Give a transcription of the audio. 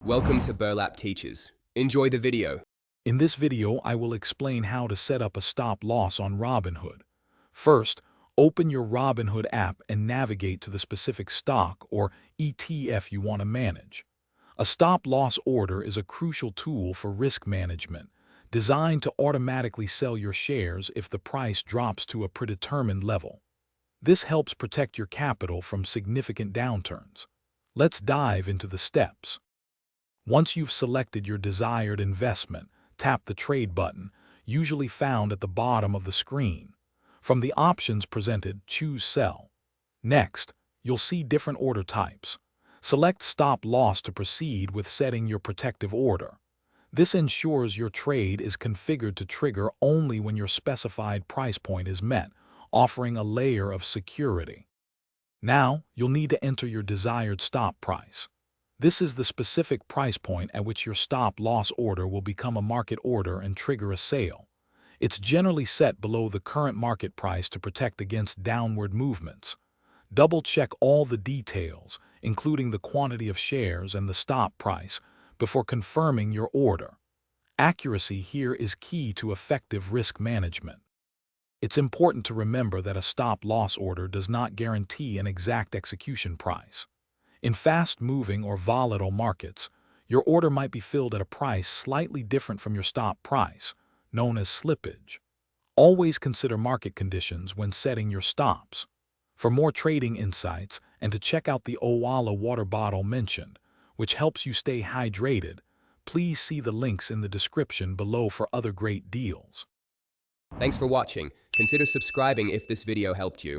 Welcome to Burlap Teachers. Enjoy the video. In this video, I will explain how to set up a stop loss on Robinhood. First, open your Robinhood app and navigate to the specific stock or ETF you want to manage. A stop loss order is a crucial tool for risk management, designed to automatically sell your shares if the price drops to a predetermined level. This helps protect your capital from significant downturns. Let's dive into the steps. Once you've selected your desired investment, tap the Trade button, usually found at the bottom of the screen. From the options presented, choose Sell. Next, you'll see different order types. Select Stop Loss to proceed with setting your protective order. This ensures your trade is configured to trigger only when your specified price point is met, offering a layer of security. Now, you'll need to enter your desired stop price. This is the specific price point at which your stop-loss order will become a market order and trigger a sale. It's generally set below the current market price to protect against downward movements. Double-check all the details, including the quantity of shares and the stop price, before confirming your order. Accuracy here is key to effective risk management. It's important to remember that a stop-loss order does not guarantee an exact execution price. In fast-moving or volatile markets, your order might be filled at a price slightly different from your stop price, known as slippage. Always consider market conditions when setting your stops. For more trading insights and to check out the Owala water bottle mentioned, which helps you stay hydrated, please see the links in the description below for other great deals. Thanks for watching. Consider subscribing if this video helped you.